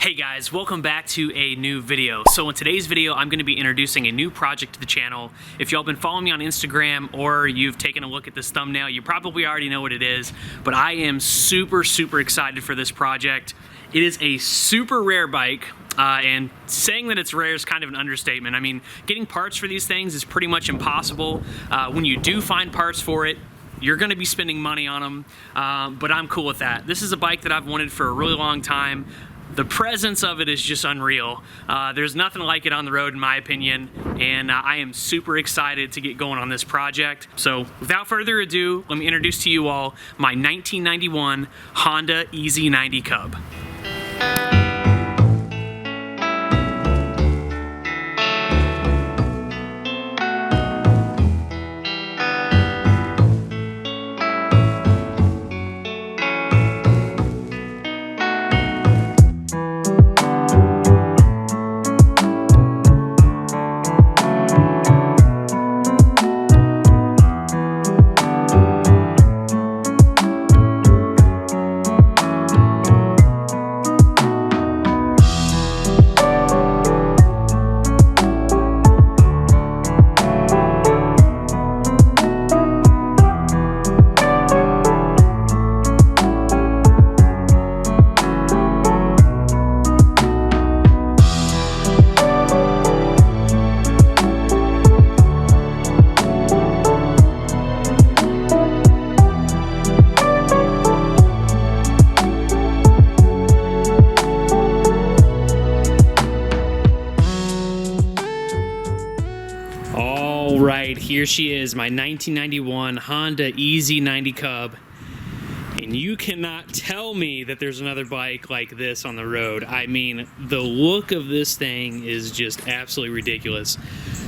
Hey guys, welcome back to a new video. So in today's video, I'm going to be introducing a new project to the channel. If y'all been following me on Instagram or you've taken a look at this thumbnail, you probably already know what it is, but I am super excited for this project. It is a super rare bike, and saying that it's rare is kind of an understatement. I mean, getting parts for these things is pretty much impossible. When you do find parts for it, you're going to be spending money on them, but I'm cool with that. This is a bike that I've wanted for a really long time. The presence of it is just unreal. There's nothing like it on the road in my opinion, and I am super excited to get going on this project. So without further ado, let me introduce to you all my 1991 Honda EZ90 CUB. Right, here she is, my 1991 Honda EZ90 CUB, and you cannot tell me that there's another bike like this on the road. I mean, the look of this thing is just absolutely ridiculous.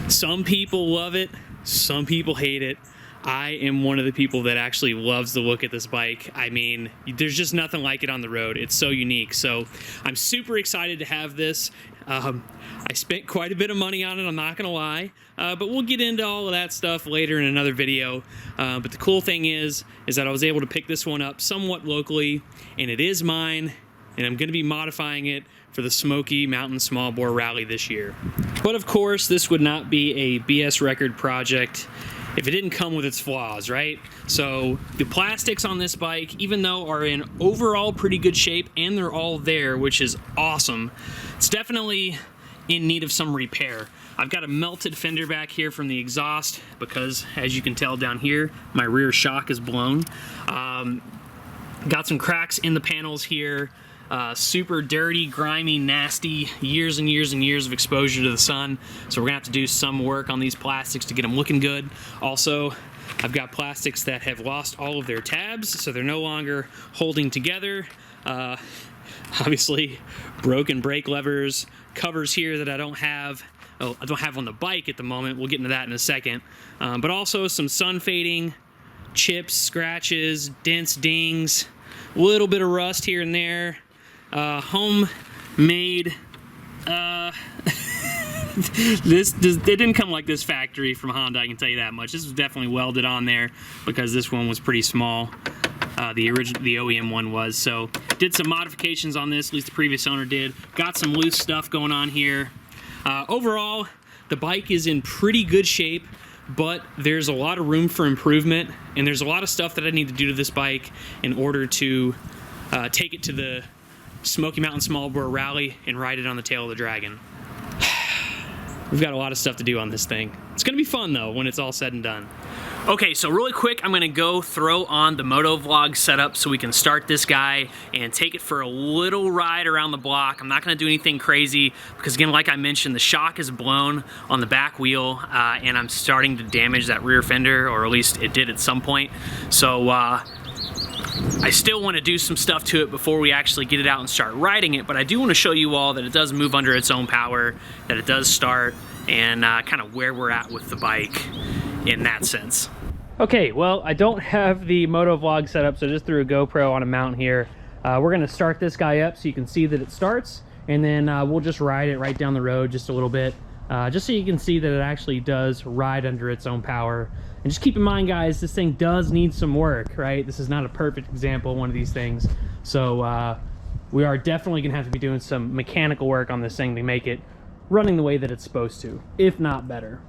Some people love it, some people hate it. I am one of the people that actually loves the look at this bike. I mean, there's just nothing like it on the road. It's so unique. So I'm super excited to have this. I spent quite a bit of money on it, I'm not gonna lie, but we'll get into all of that stuff later in another video. But the cool thing is that I was able to pick this one up somewhat locally, and it is mine, and I'm gonna be modifying it for the Smoky Mountain Small Bore Rally this year. But of course, this would not be a BS Record project if it didn't come with its flaws, right? So the plastics on this bike, even though are in overall pretty good shape, and they're all there, which is awesome, it's definitely in need of some repair. I've got a melted fender back here from the exhaust because, as you can tell down here, my rear shock is blown. Got some cracks in the panels here. Super dirty, grimy, nasty, years and years of exposure to the sun. So we're gonna have to do some work on these plastics to get them looking good. Also, I've got plastics that have lost all of their tabs, so they're no longer holding together. Obviously, broken brake levers, covers here that I don't have on the bike at the moment. We'll get into that in a second. But also some sun fading, chips, scratches, dents, dings, a little bit of rust here and there. Homemade. It didn't come like this factory from Honda, I can tell you that much. This was definitely welded on there because this one was pretty small. The OEM one was. So did some modifications on this, at least the previous owner did. Got some loose stuff going on here. Overall, the bike is in pretty good shape, but there's a lot of room for improvement, and there's a lot of stuff that I need to do to this bike in order to take it to the Smoky Mountain Small Bore Rally and ride it on the tail of the Dragon. We've got a lot of stuff to do on this thing. It's gonna be fun though when it's all said and done. Okay, so really quick, I'm gonna go throw on the motovlog setup so we can start this guy and take it for a little ride around the block. I'm not gonna do anything crazy because, again, like I mentioned, the shock is blown on the back wheel, and I'm starting to damage that rear fender, or at least it did at some point. So I still want to do some stuff to it before we actually get it out and start riding it, but I do want to show you all that it does move under its own power, that it does start, and kind of where we're at with the bike in that sense. Okay, well, I don't have the motovlog set up, so I just threw a GoPro on a mount here. We're going to start this guy up so you can see that it starts, and then we'll just ride it right down the road just a little bit, just so you can see that it actually does ride under its own power. And just keep in mind, guys, this thing does need some work, right? This is not a perfect example of one of these things. So we are definitely gonna have to be doing some mechanical work on this thing to make it running the way that it's supposed to, if not better.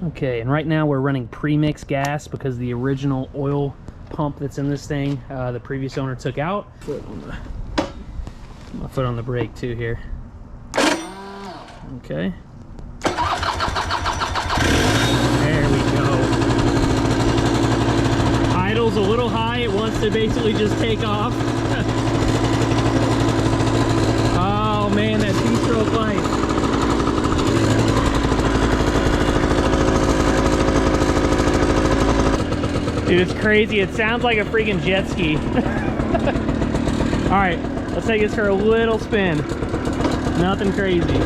Okay, and right now we're running pre-mix gas because the original oil pump that's in this thing, the previous owner took out. My foot on the brake too here. Okay. There we go. Idle's a little high. It wants to basically just take off. Oh man, that two-stroke light. Dude, it's crazy. It sounds like a freaking jet ski. All right, let's take this for a little spin. Nothing crazy.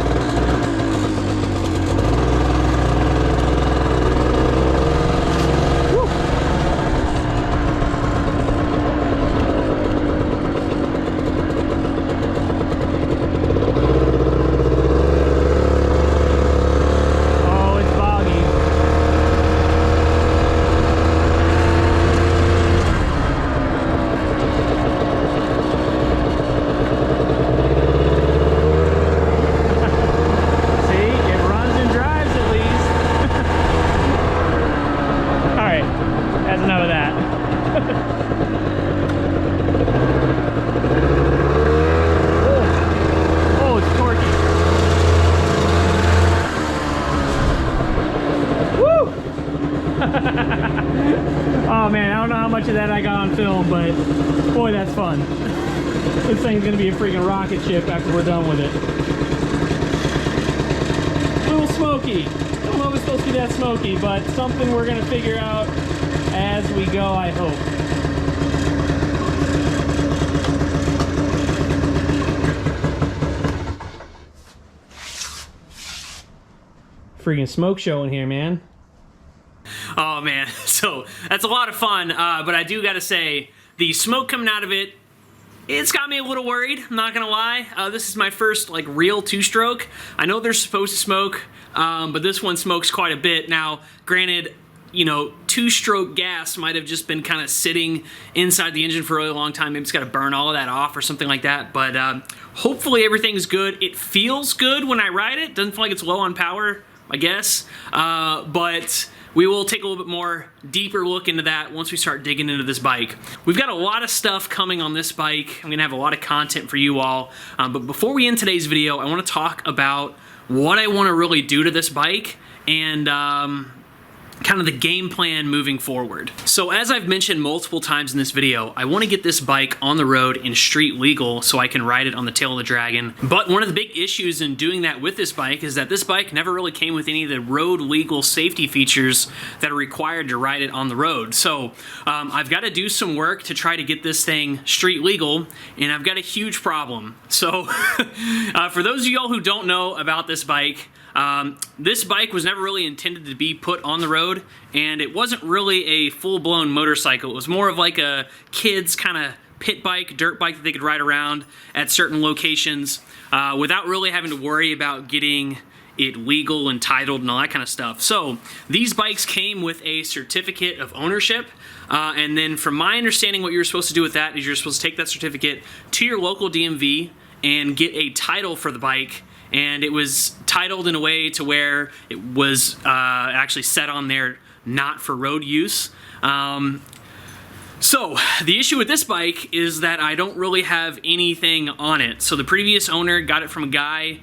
Oh man, I don't know how much of that I got on film, but boy, that's fun. This thing's gonna be a freaking rocket ship after we're done with it. A little smoky. Don't know if it's supposed to be that smoky, but something we're gonna figure out as we go, I hope. Freaking smoke show in here, man. Oh man, so that's a lot of fun, but I do gotta say, the smoke coming out of it, it's got me a little worried, I'm not gonna lie. This is my first like real two-stroke. I know they're supposed to smoke, but this one smokes quite a bit. Now, granted, you know, two-stroke gas might have just been kind of sitting inside the engine for a really long time. Maybe it's got to burn all of that off or something like that, but hopefully everything's good. It feels good when I ride it. Doesn't feel like it's low on power, I guess, but we will take a little bit more deeper look into that once we start digging into this bike. We've got a lot of stuff coming on this bike. I'm gonna have a lot of content for you all, but before we end today's video, I want to talk about what I want to really do to this bike and kind of the game plan moving forward. So as I've mentioned multiple times in this video, I want to get this bike on the road and street legal so I can ride it on the tail of the Dragon. But one of the big issues in doing that with this bike is that this bike never really came with any of the road legal safety features that are required to ride it on the road. So I've got to do some work to try to get this thing street legal, and I've got a huge problem. So for those of y'all who don't know about this bike was never really intended to be put on the road, and it wasn't really a full-blown motorcycle. It was more of like a kid's kind of pit bike, dirt bike that they could ride around at certain locations without really having to worry about getting it legal and titled and all that kind of stuff. So these bikes came with a certificate of ownership, and then from my understanding, what you're supposed to do with that is you're supposed to take that certificate to your local DMV and get a title for the bike. And it was titled in a way to where it was actually set on there not for road use. So the issue with this bike is that I don't really have anything on it. So the previous owner got it from a guy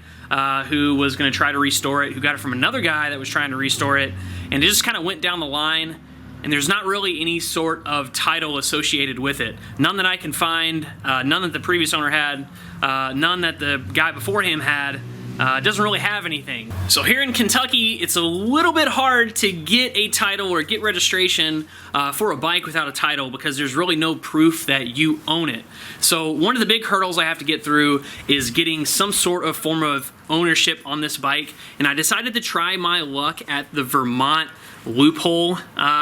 who was going to try to restore it, who got it from another guy that was trying to restore it, and it just kind of went down the line. And there's not really any sort of title associated with it. None that I can find, none that the previous owner had, none that the guy before him had. Doesn't really have anything. So here in Kentucky, it's a little bit hard to get a title or get registration for a bike without a title because there's really no proof that you own it. So one of the big hurdles I have to get through is getting some sort of form of ownership on this bike, and I decided to try my luck at the Vermont loophole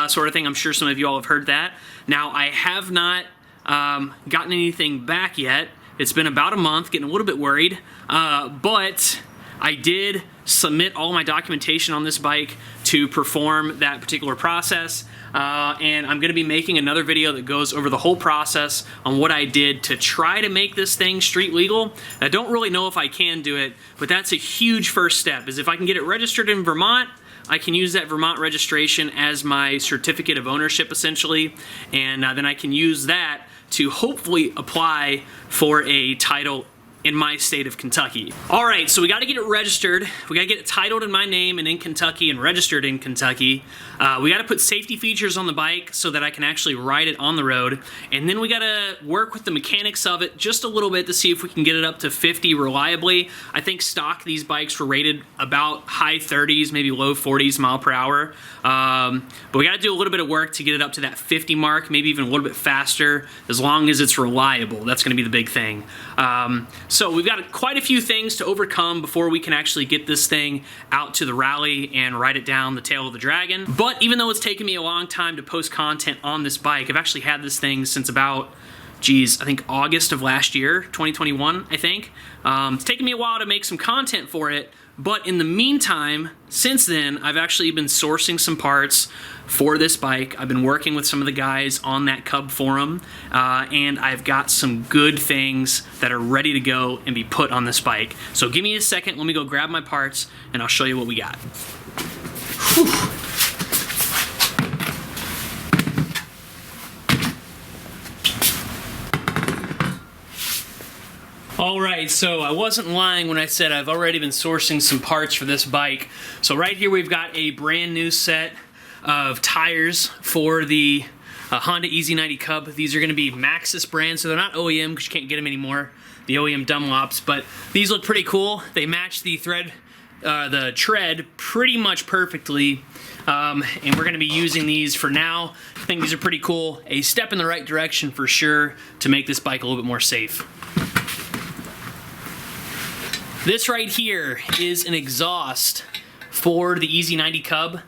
sort of thing. I'm sure some of you all have heard that. Now, I have not gotten anything back yet. It's been about a month, getting a little bit worried, but I did submit all my documentation on this bike to perform that particular process. And I'm going to be making another video that goes over the whole process on what I did to try to make this thing street legal. I don't really know if I can do it, but that's a huge first step, is if I can get it registered in Vermont, I can use that Vermont registration as my certificate of ownership, essentially, and then I can use that to hopefully apply for a title in my state of Kentucky. All right, so we got to get it registered. We got to get it titled in my name and in Kentucky and registered in Kentucky. We got to put safety features on the bike so that I can actually ride it on the road. And then we got to work with the mechanics of it just a little bit to see if we can get it up to 50 reliably. I think stock these bikes were rated about high 30s, maybe low 40s mile per hour. But we got to do a little bit of work to get it up to that 50 mark, maybe even a little bit faster, as long as it's reliable. That's going to be the big thing. So we've got quite a few things to overcome before we can actually get this thing out to the rally and ride it down the tail of the dragon. But even though it's taken me a long time to post content on this bike, I've actually had this thing since about, geez, I think August of last year, 2021, I think. It's taken me a while to make some content for it, but in the meantime, since then, I've actually been sourcing some parts for this bike. I've been working with some of the guys on that Cub forum, and I've got some good things that are ready to go and be put on this bike. So give me a second, let me go grab my parts, and I'll show you what we got. Whew. Alright, so I wasn't lying when I said I've already been sourcing some parts for this bike. So right here we've got a brand new set of tires for the Honda EZ90 CUB. These are going to be Maxxis brand, so they're not OEM because you can't get them anymore, the OEM Dunlops, but these look pretty cool. They match the tread pretty much perfectly, and we're going to be using these for now. I think these are pretty cool. A step in the right direction for sure to make this bike a little bit more safe. This right here is an exhaust for the EZ90 CUB.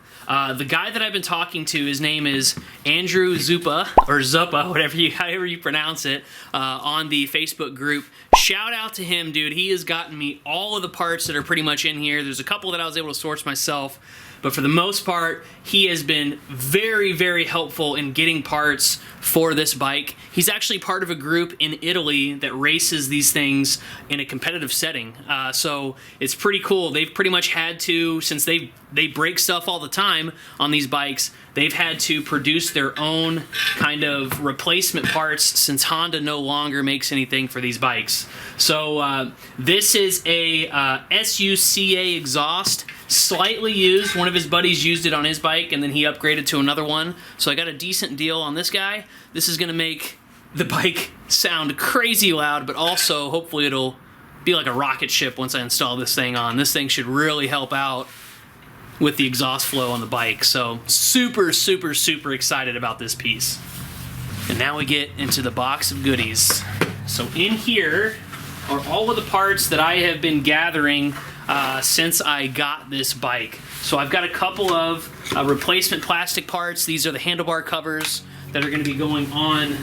The guy that I've been talking to, his name is Andrew Zupa, or Zuppa, however you pronounce it, on the Facebook group. Shout out to him, dude. He has gotten me all of the parts that are pretty much in here. There's a couple that I was able to source myself, but for the most part, he has been very, very helpful in getting parts for this bike. He's actually part of a group in Italy that races these things in a competitive setting. So it's pretty cool. They've pretty much had to, since they break stuff all the time on these bikes, they've had to produce their own kind of replacement parts since Honda no longer makes anything for these bikes. So this is a SUCA exhaust, slightly used. One of his buddies used it on his bike and then he upgraded to another one. So I got a decent deal on this guy. This is going to make the bike sound crazy loud, but also hopefully it'll be like a rocket ship once I install this thing on. This thing should really help out with the exhaust flow on the bike. So super, super, super excited about this piece. And now we get into the box of goodies. So in here are all of the parts that I have been gathering since I got this bike. So I've got a couple of replacement plastic parts. These are the handlebar covers that are going to be going on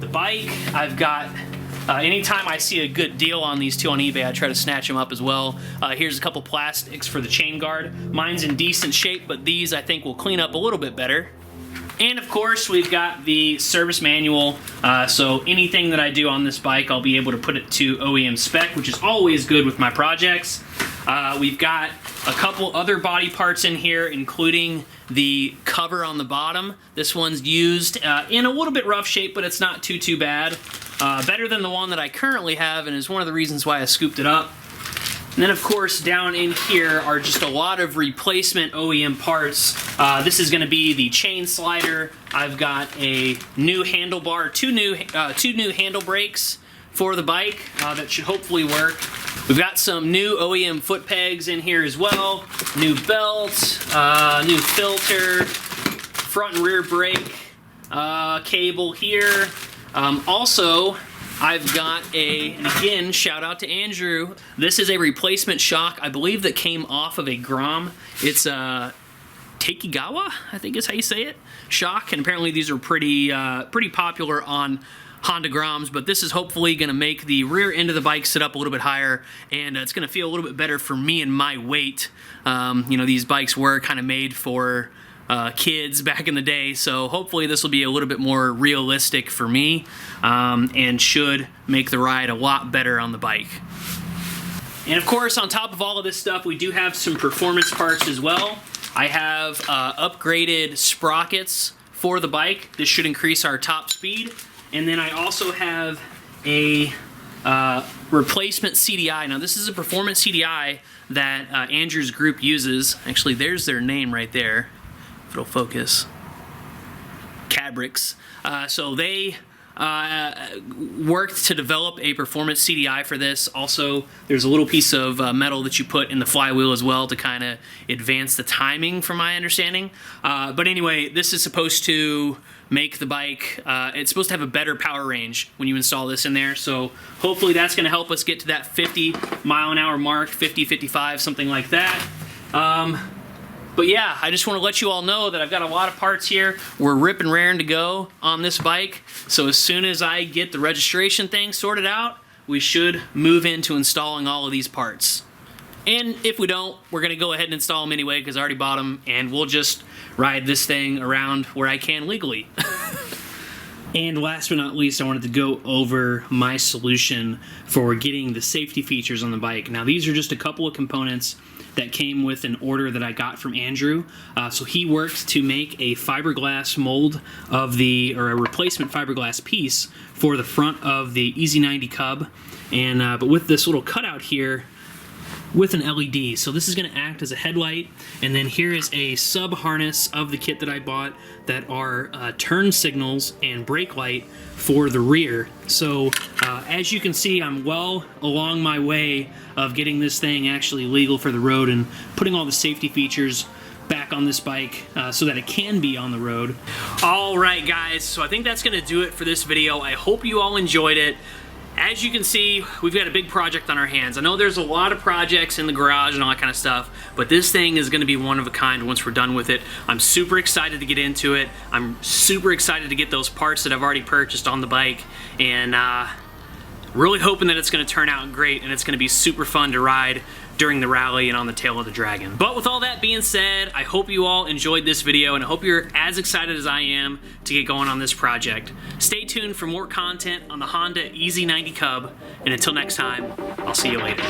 the bike. I've got anytime I see a good deal on these two on eBay, I try to snatch them up as well. Here's a couple plastics for the chain guard. Mine's in decent shape, but these I think will clean up a little bit better. And of course, we've got the service manual. So anything that I do on this bike, I'll be able to put it to OEM spec, which is always good with my projects. We've got a couple other body parts in here, including the cover on the bottom. This one's used in a little bit rough shape, but it's not too bad. Better than the one that I currently have, and is one of the reasons why I scooped it up. And then of course down in here are just a lot of replacement OEM parts. This is going to be the chain slider. I've got a new handlebar, two new handle brakes for the bike that should hopefully work. We've got some new OEM foot pegs in here as well, new belt, new filter, front and rear brake cable here. Also, I've got and again, shout out to Andrew. This is a replacement shock, I believe, that came off of a Grom. It's a Takegawa, I think is how you say it, shock, and apparently these are pretty popular on Honda Groms, but this is hopefully going to make the rear end of the bike sit up a little bit higher, and it's going to feel a little bit better for me and my weight. You know, these bikes were kind of made for kids back in the day, so hopefully this will be a little bit more realistic for me, and should make the ride a lot better on the bike. And of course, on top of all of this stuff, we do have some performance parts as well. I have upgraded sprockets for the bike. This should increase our top speed. And then I also have a replacement CDI. Now this is a performance CDI that Andrew's group uses. Actually, there's their name right there, if it'll focus. Cabrix. So they worked to develop a performance CDI for this. Also, there's a little piece of metal that you put in the flywheel as well to kind of advance the timing, from my understanding. But anyway, this is supposed to make the bike, it's supposed to have a better power range when you install this in there. So hopefully that's going to help us get to that 50 mile an hour mark, 50, 55, something like that. But yeah, I just want to let you all know that I've got a lot of parts here. We're ripping raring to go on this bike. So as soon as I get the registration thing sorted out, we should move into installing all of these parts. And if we don't, we're going to go ahead and install them anyway because I already bought them, and we'll just ride this thing around where I can legally. And last but not least, I wanted to go over my solution for getting the safety features on the bike. Now these are just a couple of components that came with an order that I got from Andrew. So he worked to make a fiberglass mold of or a replacement fiberglass piece for the front of the EZ90 CUB. And but with this little cutout here, with an LED. So this is going to act as a headlight, and then here is a sub harness of the kit that I bought that are turn signals and brake light for the rear. So as you can see, I'm well along my way of getting this thing actually legal for the road and putting all the safety features back on this bike so that it can be on the road. Alright guys, so I think that's going to do it for this video. I hope you all enjoyed it. As you can see, we've got a big project on our hands. I know there's a lot of projects in the garage and all that kind of stuff, but this thing is going to be one of a kind once we're done with it. I'm super excited to get into it. I'm super excited to get those parts that I've already purchased on the bike, and really hoping that it's going to turn out great and it's going to be super fun to ride during the rally and on the tail of the dragon. But with all that being said, I hope you all enjoyed this video, and I hope you're as excited as I am to get going on this project. Stay tuned for more content on the Honda EZ90 CUB, and until next time, I'll see you later.